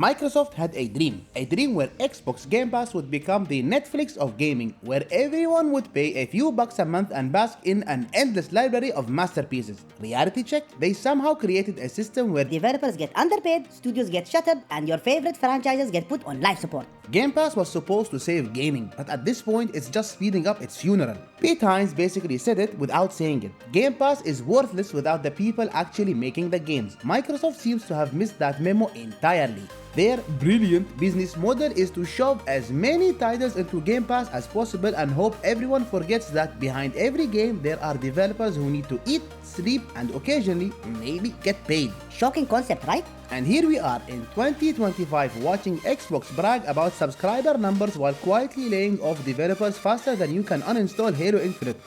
Microsoft had a dream where Xbox Game Pass would become the Netflix of gaming, where everyone would pay a few bucks a month and bask in an endless library of masterpieces. Reality check, they somehow created a system where developers get underpaid, studios get shuttered, and your favorite franchises get put on life support. Game Pass was supposed to save gaming, but at this point it's just speeding up its funeral. Pete Hines basically said it without saying it. Game Pass is worthless without the people actually making the games. Microsoft seems to have missed that memo entirely. Their brilliant business model is to shove as many titles into Game Pass as possible and hope everyone forgets that behind every game there are developers who need to eat, sleep, and occasionally maybe get paid. Shocking concept, right? And here we are in 2025 watching Xbox brag about subscriber numbers while quietly laying off developers faster than you can uninstall Halo Infinite.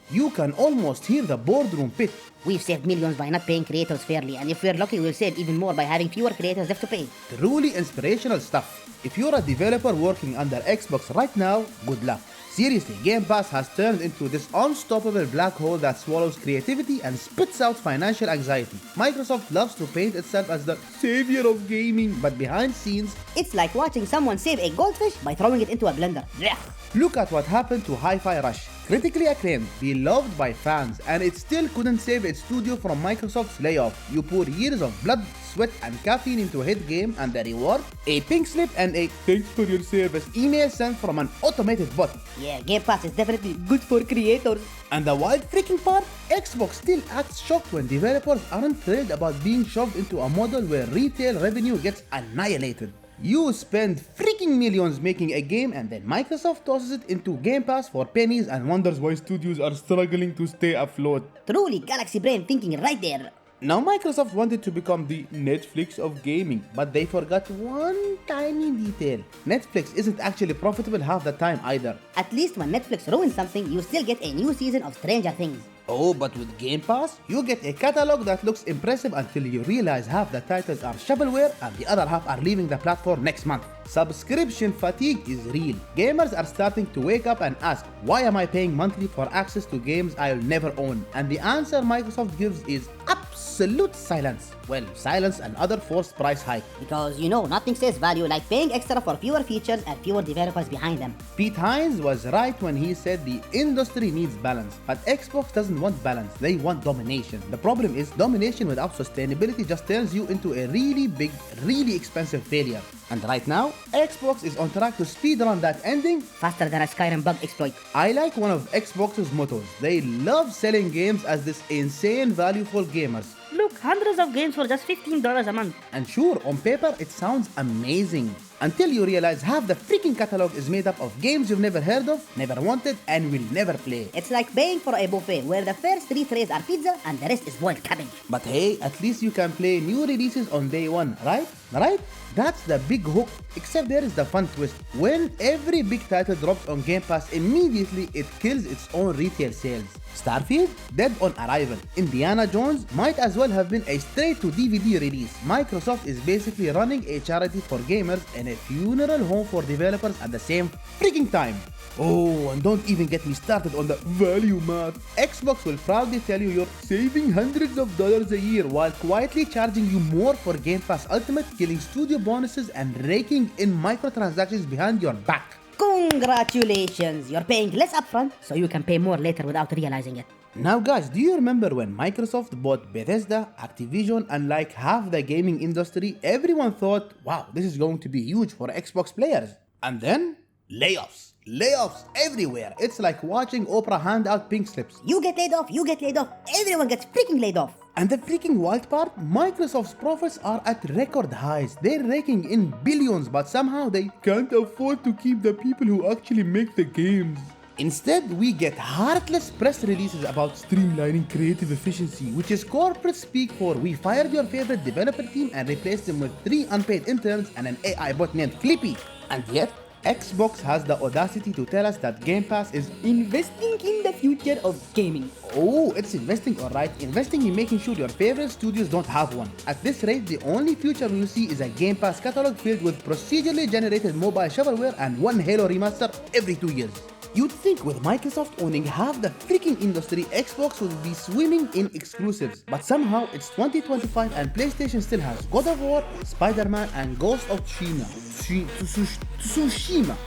You can almost hear the boardroom pit. We've saved millions by not paying creators fairly, and if we're lucky we'll save even more by having fewer creators left to pay. Truly inspirational stuff. If you're a developer working under Xbox right now, good luck. Seriously, Game Pass has turned into this unstoppable black hole that swallows creativity and spits out financial anxiety. Microsoft loves to paint itself as the savior of gaming, but behind scenes, it's like watching someone save a goldfish by throwing it into a blender. Blech. Look at what happened to Hi-Fi Rush. Critically acclaimed, beloved by fans, and it still couldn't save its studio from Microsoft's layoff. You pour years of blood, sweat, and caffeine into a hit game, and the reward? A pink slip and a "thanks for your service" email sent from an automated bot. Yeah, Game Pass is definitely good for creators. And the wild freaking part? Xbox still acts shocked when developers aren't thrilled about being shoved into a model where retail revenue gets annihilated. You spend freaking millions making a game and then Microsoft tosses it into Game Pass for pennies and wonders why studios are struggling to stay afloat. Truly galaxy brain thinking right there. Now Microsoft wanted to become the Netflix of gaming, but they forgot one tiny detail. Netflix isn't actually profitable half the time either. At least when Netflix ruins something, you still get a new season of Stranger Things. Oh, but with Game Pass, you get a catalog that looks impressive until you realize half the titles are shovelware and the other half are leaving the platform next month. Subscription fatigue is real. Gamers are starting to wake up and ask, why am I paying monthly for access to games I'll never own? And the answer Microsoft gives is absolute silence. Well, silence and other forced price hike. Because you know, nothing says value like paying extra for fewer features and fewer developers behind them. Pete Hines was right when he said the industry needs balance, but Xbox doesn't want balance, they want domination. The problem is domination without sustainability just turns you into a really big, really expensive failure. And right now, Xbox is on track to speedrun that ending faster than a Skyrim bug exploit. I like one of Xbox's mottos. They love selling games as this insane value for gamers. Look, hundreds of games for just $15 a month. And sure, on paper it sounds amazing. Until you realize half the freaking catalog is made up of games you've never heard of, never wanted, and will never play. It's like paying for a buffet where the first 3 trays are pizza and the rest is boiled cabbage. But hey, at least you can play new releases on day one, right? Right? That's the big hook, except there is the fun twist. When every big title drops on Game Pass, immediately it kills its own retail sales. Starfield? Dead on arrival. Indiana Jones might as well have been a straight-to-DVD release. Microsoft is basically running a charity for gamers and a funeral home for developers at the same freaking time. Oh, and don't even get me started on the value math. Xbox will proudly tell you you're saving hundreds of dollars a year while quietly charging you more for Game Pass Ultimate, killing studio bonuses and raking in microtransactions behind your back. Congratulations! You're paying less upfront so you can pay more later without realizing it. Now guys, do you remember when Microsoft bought Bethesda, Activision, and like half the gaming industry? Everyone thought, wow, this is going to be huge for Xbox players. And then, layoffs. Layoffs everywhere. It's like watching Oprah hand out pink slips. You get laid off, everyone gets freaking laid off. And the freaking wild part, Microsoft's profits are at record highs. They're raking in billions, but somehow they can't afford to keep the people who actually make the games. Instead, we get heartless press releases about streamlining creative efficiency, which is corporate speak for we fired your favorite developer team and replaced them with 3 unpaid interns and an AI bot named Flippy. And yet, Xbox has the audacity to tell us that Game Pass is investing in the future of gaming. Oh, it's investing, alright. Investing in making sure your favorite studios don't have one. At this rate, the only future we'll see is a Game Pass catalog filled with procedurally generated mobile shovelware and one Halo remaster every 2 years. You'd think with Microsoft owning half the freaking industry, Xbox would be swimming in exclusives. But somehow it's 2025 and PlayStation still has God of War, Spider-Man, and Ghost of Tsushima.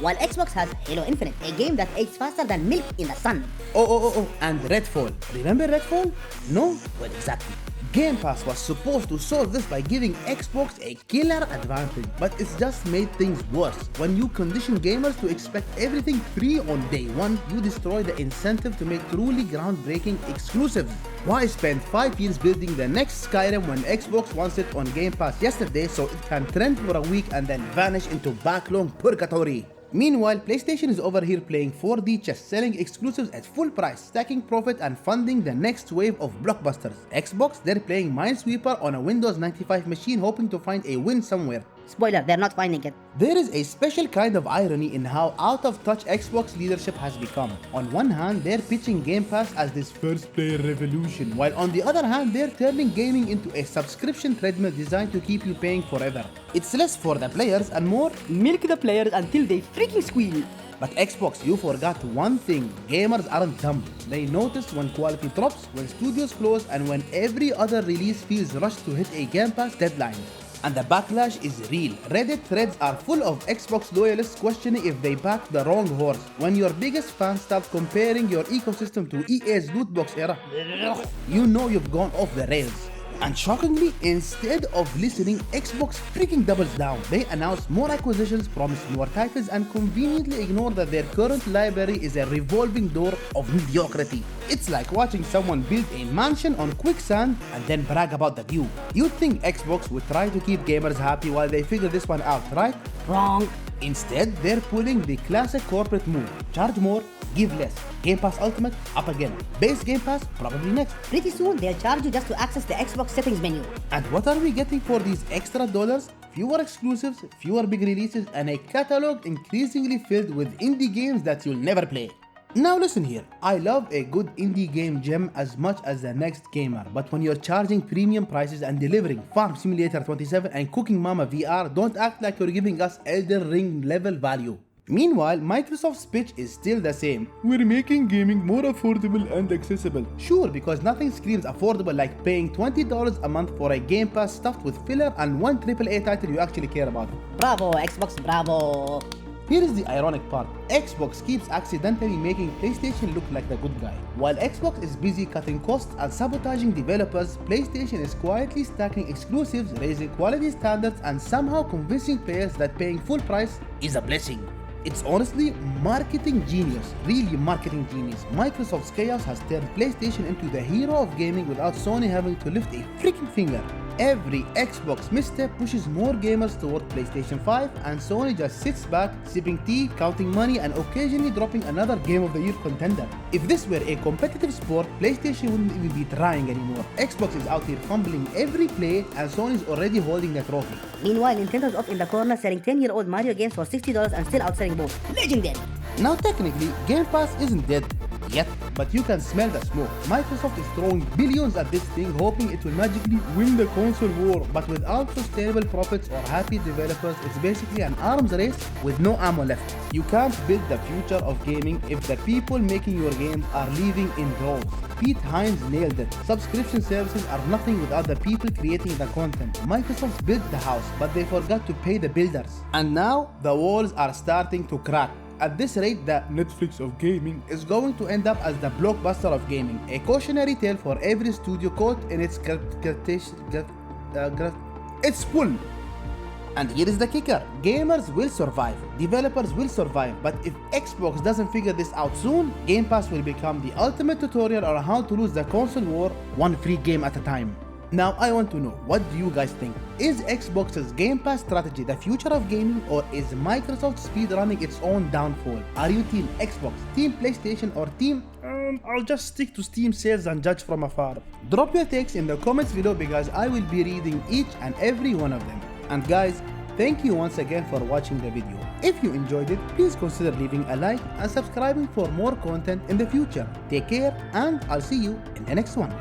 While Xbox has Halo Infinite, a game that ages faster than milk in the sun. And Redfall. Remember Redfall? No? Well, exactly. Game Pass was supposed to solve this by giving Xbox a killer advantage, but it's just made things worse. When you condition gamers to expect everything free on day one, you destroy the incentive to make truly groundbreaking exclusives. Why spend 5 years building the next Skyrim when Xbox wants it on Game Pass yesterday so it can trend for a week and then vanish into backlog purgatory? Meanwhile, PlayStation is over here playing 4D chess, selling exclusives at full price, stacking profit and funding the next wave of blockbusters. Xbox, they're playing Minesweeper on a Windows 95 machine hoping to find a win somewhere. Spoiler, they're not finding it. There is a special kind of irony in how out of touch Xbox leadership has become. On one hand, they're pitching Game Pass as this first player revolution, while on the other hand, they're turning gaming into a subscription treadmill designed to keep you paying forever. It's less for the players and more Milk the players until they freaking squeal. But Xbox, you forgot one thing. Gamers aren't dumb. They notice when quality drops, when studios close, and when every other release feels rushed to hit a Game Pass deadline. And the backlash is real. Reddit threads are full of Xbox loyalists questioning if they backed the wrong horse. When your biggest fans start comparing your ecosystem to EA's lootbox era, you know you've gone off the rails. And shockingly, instead of listening, Xbox freaking doubles down. They announce more acquisitions, promise more titles, and conveniently ignore that their current library is a revolving door of mediocrity. It's like watching someone build a mansion on quicksand and then brag about the view. You'd think Xbox would try to keep gamers happy while they figure this one out, right? Wrong. Instead, they're pulling the classic corporate move. Charge more, give less. Game Pass Ultimate, up again. Base Game Pass, probably next. Pretty soon, they'll charge you just to access the Xbox settings menu. And what are we getting for these extra dollars? Fewer exclusives, fewer big releases, and a catalog increasingly filled with indie games that you'll never play. Now listen here, I love a good indie game gem as much as the next gamer, but when you're charging premium prices and delivering Farm Simulator 27 and Cooking Mama VR, don't act like you're giving us Elden Ring level value. Meanwhile, Microsoft's pitch is still the same. We're making gaming more affordable and accessible. Sure, because nothing screams affordable like paying $20 a month for a Game Pass stuffed with filler and one AAA title you actually care about. Bravo, Xbox, bravo. Here is the ironic part. Xbox keeps accidentally making PlayStation look like the good guy. While Xbox is busy cutting costs and sabotaging developers, PlayStation is quietly stacking exclusives, raising quality standards, and somehow convincing players that paying full price is a blessing. It's honestly marketing genius, really marketing genius. Microsoft's chaos has turned PlayStation into the hero of gaming without Sony having to lift a freaking finger. Every Xbox misstep pushes more gamers toward PlayStation 5 and Sony just sits back, sipping tea, counting money and occasionally dropping another Game of the Year contender. If this were a competitive sport, PlayStation wouldn't even be trying anymore. Xbox is out here fumbling every play and Sony's already holding the trophy. Meanwhile, Nintendo's off in the corner selling 10-year-old Mario games for $60 and still outselling both. Legendary! Now technically, Game Pass isn't dead yet, but you can smell the smoke. Microsoft is throwing billions at this thing hoping it will magically win the console war, but without sustainable profits or happy developers, it's basically an arms race with no ammo left. You can't build the future of gaming if the people making your games are leaving in droves. Pete Hines nailed it. Subscription services are nothing without the people creating the content. Microsoft built the house, but they forgot to pay the builders. And now, the walls are starting to crack. At this rate, the Netflix of gaming is going to end up as the blockbuster of gaming, a cautionary tale for every studio caught in its it's full. And here is the kicker, gamers will survive, developers will survive, but if Xbox doesn't figure this out soon, Game Pass will become the ultimate tutorial on how to lose the console war one free game at a time. Now I want to know, what do you guys think? Is Xbox's Game Pass strategy the future of gaming, or is Microsoft speedrunning its own downfall? Are you team Xbox, team PlayStation, or team I'll just stick to Steam sales and judge from afar? Drop your takes in the comments below because I will be reading each and every one of them. And guys, thank you once again for watching the video. If you enjoyed it, please consider leaving a like and subscribing for more content in the future. Take care and I'll see you in the next one.